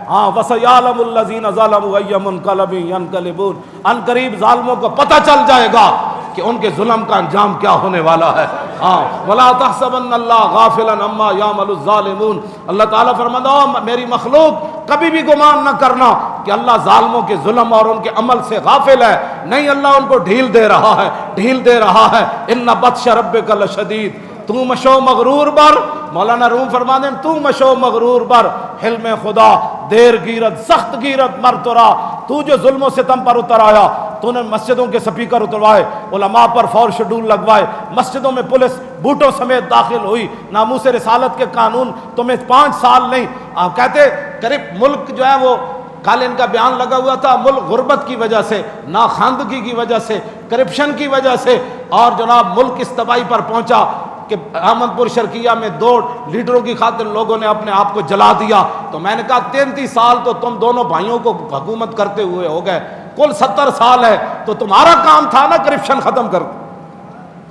ہاں وَسَيَعْلَمُ الَّذِينَ ظَلَمُوا أَيَّ مُنقَلَبٍ يَنقَلِبُونَ، ان قریب ظالموں کو پتہ چل جائے گا کہ ان کے ظلم کا انجام کیا ہونے والا ہے۔ ہاں وَلَا تَحْسَبَنَّ اللَّهَ غَافِلًا عَمَّا يَعْمَلُ الظَّالِمُونَ، اللہ تعالیٰ فرماتا ہے میری مخلوق کبھی بھی گمان نہ کرنا کہ اللہ ظالموں کے ظلم اور ان کے عمل سے غافل ہے، نہیں، اللہ ان کو ڈھیل دے رہا ہے، ڈھیل دے رہا ہے۔ اِنَّ بَطْشَ رَبِّكَ لَشَدِيدٌ، تو مشو مغرور بر، مولانا روم فرما دیں تو مشو مغرور بر، حلم خدا دیر گیرت سخت گیرت مر ترا، تو جو ظلم و ستم پر اتر آیا، تو نے مسجدوں کے سپیکر اتروائے، علماء پر فور شیڈول لگوائے، مسجدوں میں پولیس بوٹوں سمیت داخل ہوئی، ناموس رسالت کے قانون تمہیں 5 سال نہیں، آپ کہتے قریب ملک جو ہے وہ کل ان کا بیان لگا ہوا تھا، ملک غربت کی وجہ سے، ناخواندگی کی وجہ سے، کرپشن کی وجہ سے، اور جناب ملک اس تباہی پر پہنچا کہ احمد پور شرقیہ میں 2 لیڈروں کی خاطر لوگوں نے اپنے آپ کو جلا دیا۔ تو میں نے کہا 33 سال تو تم دونوں بھائیوں کو حکومت کرتے ہوئے ہو گئے، کل 70 سال ہے، تو تمہارا کام تھا نا کرپشن ختم کر۔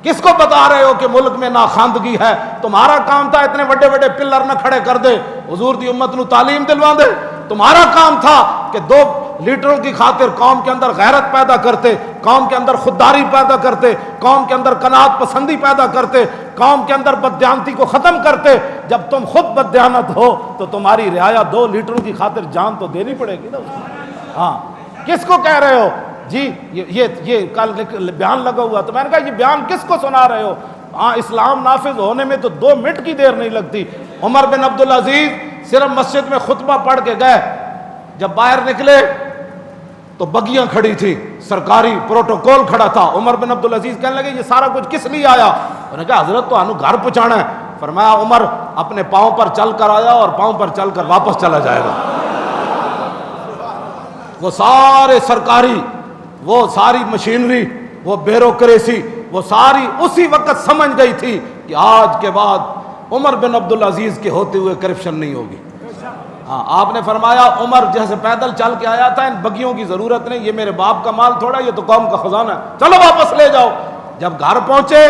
کس کو بتا رہے ہو کہ ملک میں ناخواندگی ہے؟ تمہارا کام تھا اتنے بڑے بڑے پلر نہ کھڑے کر دے، حضور دی امت نو تعلیم دلوا دے۔ تمہارا کام تھا کہ 2 لیڈروں کی خاطر قوم کے اندر غیرت پیدا کرتے، قوم کے اندر خودداری پیدا کرتے، قوم کے اندر قناعت پسندی پیدا کرتے، قوم کے اندر بددیانتی کو ختم کرتے۔ جب تم خود بددیانت ہو تو تمہاری رعایا 2 لیڈروں کی خاطر جان تو دینی پڑے گی نا۔ ہاں کس کو کہہ رہے ہو جی؟ یہ کل بیان لگا ہوا، تو میں نے کہا یہ بیان کس کو سنا رہے ہو؟ ہاں اسلام نافذ ہونے میں تو 2 منٹ کی دیر نہیں لگتی۔ عمر بن عبدالعزیز صرف مسجد میں خطبہ پڑھ کے گئے، جب باہر نکلے تو بگیاں کھڑی تھی، سرکاری پروٹوکول کھڑا تھا۔ عمر بن عبدالعزیز کہنے لگے یہ سارا کچھ کس لیے آیا؟ انہوں نے کہا حضرت تو ہمیں گھر پہنچانا ہے۔ فرمایا عمر اپنے پاؤں پر چل کر آیا اور پاؤں پر چل کر واپس چلا جائے گا۔ وہ سارے سرکاری، وہ ساری مشینری، وہ بیوروکریسی، وہ ساری اسی وقت سمجھ گئی تھی کہ آج کے بعد عمر بن عبدالعزیز کے ہوتے ہوئے کرپشن نہیں ہوگی۔ ہاں آپ نے فرمایا عمر جیسے پیدل چل کے آیا تھا، ان بگیوں کی ضرورت نہیں، یہ میرے باپ کا مال تھوڑا، یہ تو قوم کا خزانہ ہے، چلو واپس لے جاؤ۔ جب گھر پہنچے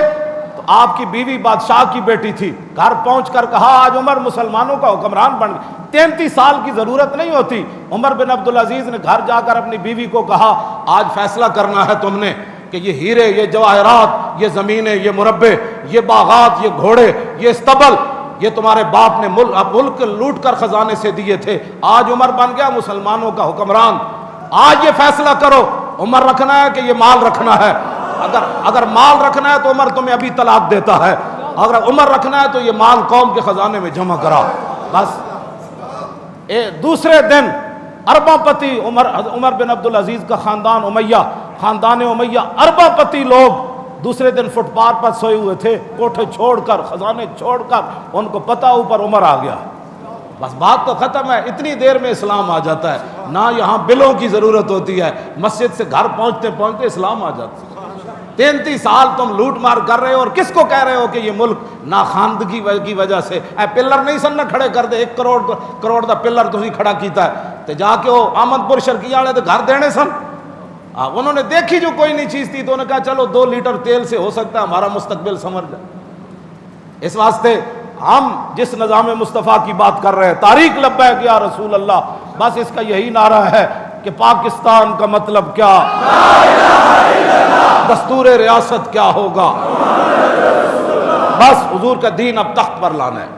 تو آپ کی بیوی بادشاہ کی بیٹی تھی، گھر پہنچ کر کہا آج عمر مسلمانوں کا حکمران بن گیا۔ 33 سال کی ضرورت نہیں ہوتی۔ عمر بن عبدالعزیز نے گھر جا کر اپنی بیوی کو کہا آج فیصلہ کرنا ہے تم نے کہ یہ ہیرے، یہ جواہرات، یہ زمینیں، یہ مربع، یہ باغات، یہ گھوڑے، یہ استبل، یہ تمہارے باپ نے ملک لوٹ کر خزانے سے دیے تھے، آج عمر بن گیا مسلمانوں کا حکمران، آج یہ فیصلہ کرو عمر رکھنا ہے کہ یہ مال رکھنا ہے۔ اگر مال رکھنا ہے تو عمر تمہیں ابھی طلاق دیتا ہے، اگر عمر رکھنا ہے تو یہ مال قوم کے خزانے میں جمع کرا۔ بس دوسرے دن ارباں پتی عمر بن عبدالعزیز کا خاندان امیہ ارباں پتی لوگ دوسرے دن فٹ پاتھ پر سوئے ہوئے تھے، کوٹھے چھوڑ کر، خزانے چھوڑ کر، ان کو پتہ اوپر عمر آ گیا۔ بس بات تو ختم ہے، اتنی دیر میں اسلام آ جاتا ہے، نہ یہاں بلوں کی ضرورت ہوتی ہے، مسجد سے گھر پہنچتے پہنچتے اسلام آ جاتا ہے۔ 33 سال تم لوٹ مار کر رہے ہو، اور کس کو کہہ رہے ہو کہ یہ ملک ناخواندگی کی وجہ سے اے پلر نہیں سن نہ کھڑے کر دے، 1 کروڑ دا پلر تسی کھڑا کیتا ہے تے جا کے وہ احمد پور شرقیہ والے تے گھر دینے سن۔ انہوں نے دیکھی جو کوئی نہیں چیز تھی تو انہوں نے کہا چلو 2 لیٹر تیل سے ہو سکتا ہے ہمارا مستقبل سنور جائے۔ اس واسطے ہم جس نظام مصطفیٰ کی بات کر رہے ہیں، تاریخ لبیک یا رسول اللہ، بس اس کا یہی نعرہ ہے کہ پاکستان کا مطلب کیا، دستور ریاست کیا ہوگا، بس حضور کا دین اب تخت پر لانا ہے۔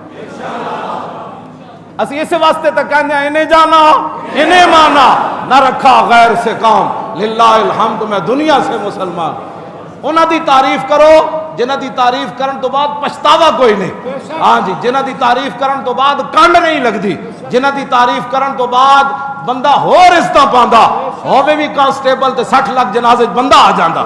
اسی اس واسطے تک کہنے ہیں انہیں جانا انہیں مانا، نہ رکھا غیر سے کام، للہ الحمد میں دنیا سے مسلمان۔ انہاں دی تعریف کرو جنہاں دی تعریف کرن تو بعد پچھتاوا کوئی نہیں، ہاں جی، جنہاں دی تعریف کرن تو بعد کنڈ نہیں لگدی، جنہاں دی تعریف کرن تو بعد بندہ ہو رشتہ پاندا، ہووے بھی کانسٹیبل تے 60 لاکھ جنازے بندہ آ جاندا،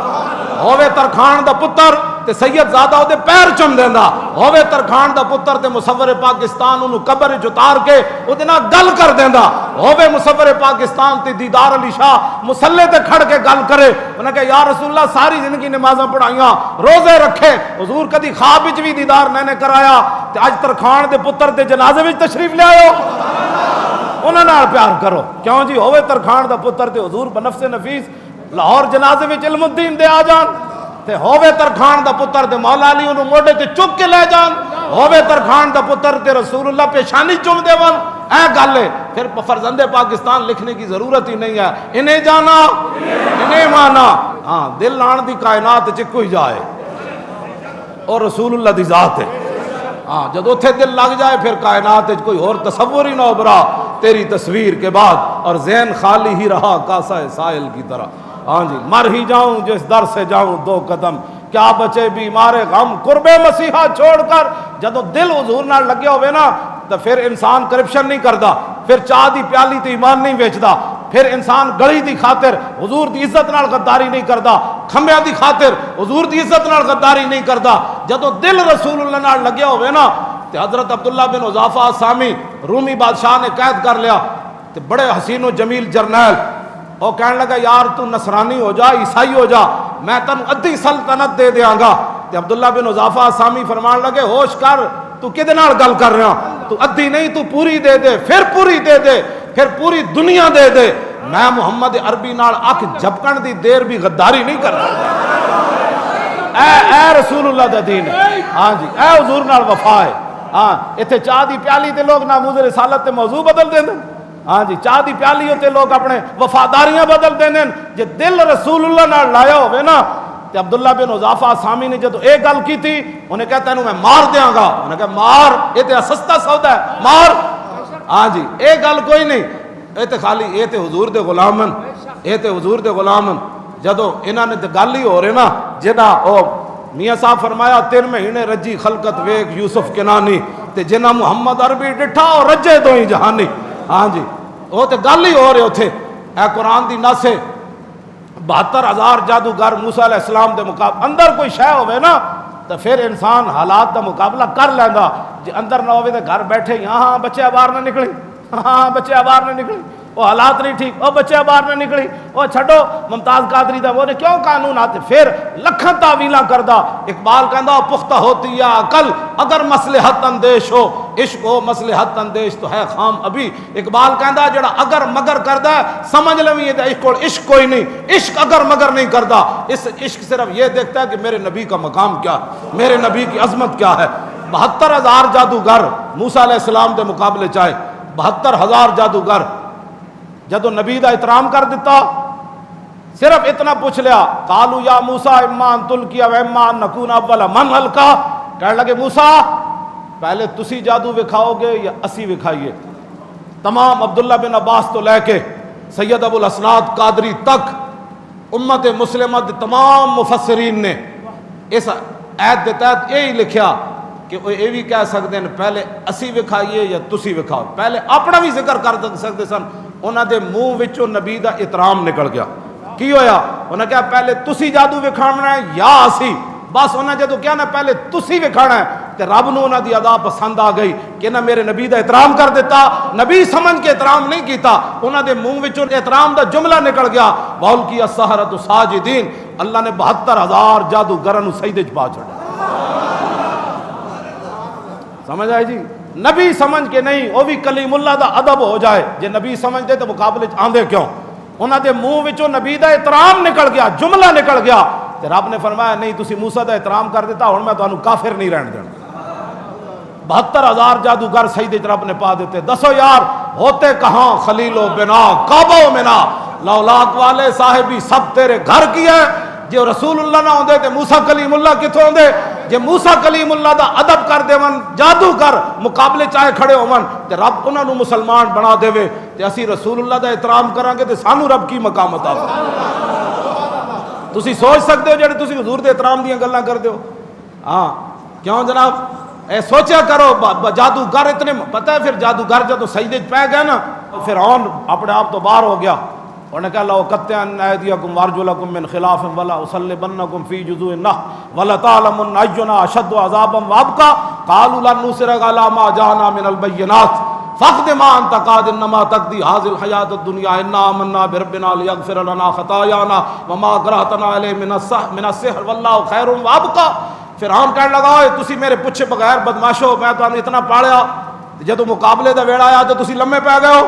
ہووے ترخان دا پتر تے سید زادہ دے پیر چم دیندا، ہووے ترخان دا پتر تے مصور پاکستان انہوں قبر وچ اتار کے اودے نال گل کر دیندا، ہووے مصور پاکستان تے دیدار علی شاہ مصلے تے کھڑ کے گل کرے، انہاں کہ یا رسول اللہ ساری زندگی نمازاں پڑھائیاں، روزے رکھے، حضور کدی خواب وچ بھی دیدار نہیں کرایا تے اج ترخان دے پتر دے جنازے وچ تشریف لے آئو، انہاں نال پیار کرو، کیوں جی ہووے ترخان دا پتر تے حضور بنفس نفیس لاہور جنازے وچ علم الدین دے آ جان، تے ہووے ترخان دا پتر تے مولا علی انہوں موڑے تے چک کے لے جان، ہووے ترخان دا پتر تے رسول اللہ پیشانی چوم دے ون، اے گل ہے، پھر فرزند پاکستان لکھنے کی ضرورت ہی نہیں ہے، انہیں جانا انہیں مانا، ہاں دل آن دی کائنات چ کوئی جائے اور رسول اللہ دی ذات ہے، ہاں جب اتھے دل لگ جائے پھر کائنات چ کوئی اور تصور ہی نہ ابھرا تیری تصویر کے بعد، اور ذہن خالی ہی رہا کاسہ سائل کی طرح، ہاں جی مر ہی جاؤں جس در سے جاؤں دو قدم، کیا بچے بیمار غم قرب مسیحا چھوڑ کر، جدو دل حضور نال لگے ہوئے نا تو پھر انسان کرپشن نہیں کردا، پھر چاہ دی پیالی تے ایمان نہیں ویچدا، پھر انسان گڑی دی خاطر حضور دی عزت نال غداری نہیں کردا، کھمبیا دی خاطر حضور دی عزت نال غداری نہیں کردا، جدو دل رسول اللہ نال لگے ہوئے نا تے حضرت عبداللہ بن حذافہ سامی رومی بادشاہ نے قید کر لیا، تے بڑے حسین و جمیل جرنیل، وہ کہنے لگا یار تو نصرانی ہو جا عیسائی ہو جا میں تنوں ادھی سلطنت دے دیاں گا، تے عبداللہ بن حذافہ سامی فرمان لگے ہوش کر تو کدے نال گل کر رہا، تو ادھی نہیں تو پوری دے دے، پھر پوری دے دے، پھر پوری دنیا دے دے، میں محمد عربی نال اکھ جھپکن دی دیر بھی غداری نہیں کر رہا، اے رسول اللہ دا دین ہے، ہاں جی اے حضور نال وفا ہے، ہاں اتنے چاہ دی پیالی تے لوگ ناموز رسالت تے موضوع بدل دیں دیں، ہاں جی چاہ دی پیالی ہوتے لوگ اپنے وفاداریاں بدل دیں دیں، جے دل رسول اللہ نال لایا ہوئے نا، تے عبداللہ بن حذافہ سامی نے جدو ایک گل کی تھی انہیں کہتا ہے میں مار دیاں گا، انہیں کہا مار یہ تے سستا سودا ہے مار، ہاں جی ایک گل کوئی نہیں، یہ تے خالی یہ تے حضور دے غلامن، یہ تے حضور دے غلامن، جدو انہاں نے تے گل ہی ہو رہے نا جنہ او میاں صاحب فرمایا 3 مہینے رجی خلقت ویک یوسف کنانی، تے جنہ محمد عربی ڈٹھا اور رجے دو ہی جہانی، ہاں جی وہ تے گل ہی ہو رہے تھے، اے قرآن دی نص ہے 72,000 جادوگر موسیٰ علیہ السلام دے مقابلہ، اندر کوئی شے ہوئے نا تو پھر انسان حالات دا مقابلہ کر لیندا، جی اندر نہ ہوئے تو گھر بیٹھے ہاں بچے باہر نہ نکلی، ہاں بچے باہر نہ نکلی، وہ حالات نہیں ٹھیک، وہ بچے باہر نہ نکلی، وہ چھڑو ممتاز قادری دا وہ نے کیوں قانون آتے، پھر لکھن تعویلاں کردہ، اقبال کہندا پختہ ہوتی یا عقل اگر مصلحت اندیش ہو، عشق ہو مصلحت اندیش تو ہے خام ابھی، اقبال کہندا جڑا اگر مگر کردہ ہے سمجھ لویں یہ عشق کوئی نہیں، عشق اگر مگر نہیں کردہ، اس عشق صرف یہ دیکھتا ہے کہ میرے نبی کا مقام کیا، میرے نبی کی عظمت کیا ہے، 72,000 جادوگر موسیٰ علیہ السلام دے مقابلے چاہے، 72,000 جادوگر جدو نبی دا احترام کر دیتا، صرف اتنا پوچھ لیا قالو یا موسیٰ اما ان تلقی و اما ان نکون اول من القا، کہنے لگے موسیٰ پہلے تسی جادو وکھاؤ گے یا اسی وکھائیے، تمام عبداللہ بن عباس تو لے کے سید ابو الاسناد قادری تک امت مسلمہ دے تمام مفسرین نے اس آیت دے تحت یہی لکھیا کہ وہ یہ بھی کہہ سکتے ہیں پہلے اسی وکھائیے یا تسی وکھاؤ، پہلے اپنا بھی ذکر کر سکتے سن، انہاں دے منہ وچوں نبی دا احترام نکل گیا، کی ہویا انہاں کہا پہلے تسی جادو وکھانا ہے یا اسی، بس انہاں جدو کیا نا پہلے تسی وکھانا ہے کہ رب نو انہاں دی ادا پسند آ گئی کہ نہ میرے نبی دا احترام کر دیتا، نبی سمجھ کے احترام نہیں کیتا، انہاں دے منہ وچوں احترام دا جملہ نکل گیا وَأُلْقِيَ کی السَّحَرَةُ ساجدین، اللہ نے 72,000 جادوگراں نو سجدے چ پا چھڑیا، سمجھ آئی جی، نبی سمجھ کے نہیں، وہ بھی کلیم اللہ دا ادب ہو جائے، جے نبی سمجھ دے تو مقابلے آندے کیوں، انہاں دے منہ وچوں نبی دا احترام نکل گیا، جملہ نکل گیا، تے رب نے فرمایا نہیں تسی موسیٰ دا احترام کر دیتا ہن میں تانوں کافر نہیں رہن دینا، 72,000 جادوگر سجدے وچ رب نے پا دیتے، دسو یار ہوتے کہاں خلیل و بنا کعبہ و منا، لولاک والے صاحبی سب تیرے گھر کی ہے، جو رسول اللہ نہ ہوندے تے موسیٰ کلیم اللہ کتھوں ہوندے، جے موسیٰ کلیم اللہ دا ادب کر دے ون جادوگر مقابلے چاہے کھڑے ہون تے رب انہاں نو مسلمان بنا دے وے تے اسی رسول اللہ دا احترام کران گے تے سانو رب کی مقام عطا تسی سوچ سکتے ہو جڑے تسی حضور دے احترام دیاں گلاں کردے ہو، ہاں کیوں جناب اے سوچا کرو، جادوگر اتنے پتہ ہے پھر جادوگر جدو سجدے پہ گئے نا فرعون اپنے آپ تو باہر ہو گیا، انہوں نے کہا لَأُقَطِّعَنَّ أَيْدِيَكُمْ وَأَرْجُلَكُمْ مِنْ خِلَافٍ وَلَأُصَلِّبَنَّكُمْ فِي جُذُوعِ النَّخْلِ وَلَتَعْلَمُنَّ أَيُّنَا أَشَدُّ عَذَابًا وَأَبْقَىٰ قَالُوا لَن نُّصِرَكَ عَلَىٰ مَا جَاءَنَا مِنَ الْبَيِّنَاتِ فَاقْضِ مَا أَنتَ قَاضٍ إِنَّمَا تَقْضِي هَٰذِهِ الْحَيَاةَ الدُّنْيَا إِنَّا آمَنَّا بِرَبِّنَا لِيَغْفِرَ لَنَا خَطَايَانَا وَمَا أَكْرَهْتَنَا عَلَيْهِ مِنَ السِّحْرِ وَاللَّهُ خَيْرٌ وَأَبْقَىٰ، فرعون کہنے لگا تسی میرے پوچھے بغیر بدماشو میں تو اتنا پاڑیا جدو مقابلے دا ویڑا آیا تو تسی لمے پہ گئے ہو،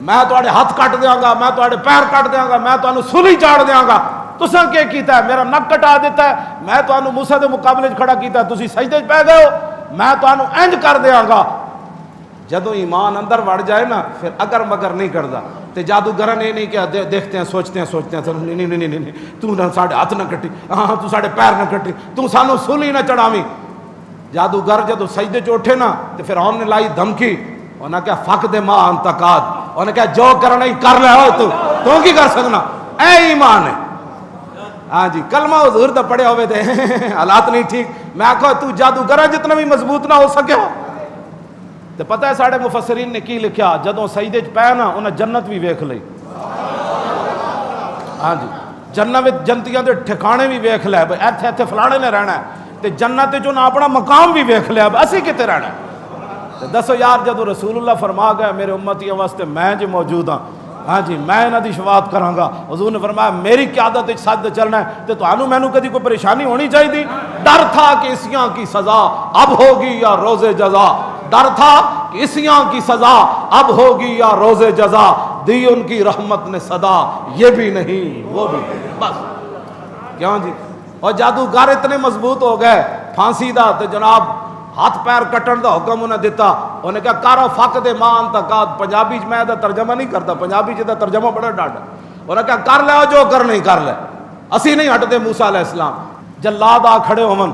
میں تواڈے ہاتھ کٹ دیاں گا، میں تواڈے پیر کٹ دیاں گا، میں تانوں سولی چاڑ دیاں گا، تساں کی کیتا ہے میرا نک کٹا دیتا ہے، میں تانوں موسیٰ دے مقابلے کھڑا کیتا ہے تسی سجدے پہ گئے ہو، میں تانوں انج کر دیاں گا، جدو ایمان اندر وڑ جائے نا پھر اگر مگر نہیں کرتا. تے جادوگر نے نہیں کیا دیکھتے ہیں سوچتے ہیں نہیں تو نہ ساڈے ہاتھ نہ کٹی, ہاں تو ساڈے پیر نہ کٹی, تو سانو سولی نہ چڑھاویں. جادوگر جدو سجدے چ اٹھے نا تے فرعون نے لائی دھمکی, انہاں کہا فق دے ما انتقاد, انہاں کہا جو کرنا ہی کر لے ہو تو کی کر سکنا, اے ایمان ہے. ہاں جی کلمہ حضور دا پڑھے ہوئے تھے حالات نہیں ٹھیک, میں کہا تو جادوگر جتنا بھی مضبوط نہ ہو سکے ہو. تو پتہ ہے ساڑھے مفسرین نے کی لکھیا, جدوں سجدے چ پے نا انہیں جنت بھی ویکھ لئی. ہاں جی جنت جنتیاں دے ٹھکانے بھی ویکھ لے, ایتھے ایتھے فلانے نے رہنا ہے, تے جنت جو نہ اپنا مقام بھی ویکھ لیا, اسی کتے رہنا ہے. دسو یار جدو رسول اللہ فرما گئے میرے امتیاں واسطے میں جو موجود ہاں, ہاں جی میں انہاں دی شفاعت کراں گا. حضور نے فرمایا میری قیادت وچ سچ چلنا ہے, تے تانوں مینوں کدی کوئی پریشانی ہونی چاہیے تھی؟ ڈر تھا کہ اسیاں کی سزا اب ہوگی یا روز جزا, ڈر تھا کہ اسیاں کی سزا اب ہوگی یا روز جزا, دی ان کی رحمت نے صدا یہ بھی نہیں وہ بھی نہیں. بس کیوں جی. اور جادوگر اتنے مضبوط ہو گئے پھانسی دا, تے جناب ہاتھ پیر کٹن دا حکم انہیں دیتا. انہیں کہا کارو فق دے مان تقاد, پنجابی میں دا ترجمہ نہیں کرتا, پنجابی دا ترجمہ بڑا ڈاڈا. انہیں کہا کر لے جو کر نہیں کر لے, اسی نہیں ہٹ دے. موسیٰ علیہ السلام جلاد آ کھڑے ہومن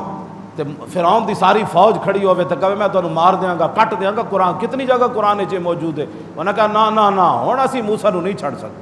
تے فرعون دی ساری فوج کھڑی ہوئے تے کہے میں تانوں مار دیاں گا کٹ دیاں گا. قرآن کتنی جگہ قرآن وچ موجود ہے. انہیں کہا نا نا نا ہن اسی موسیٰ نو نہیں چھڑ سکتے.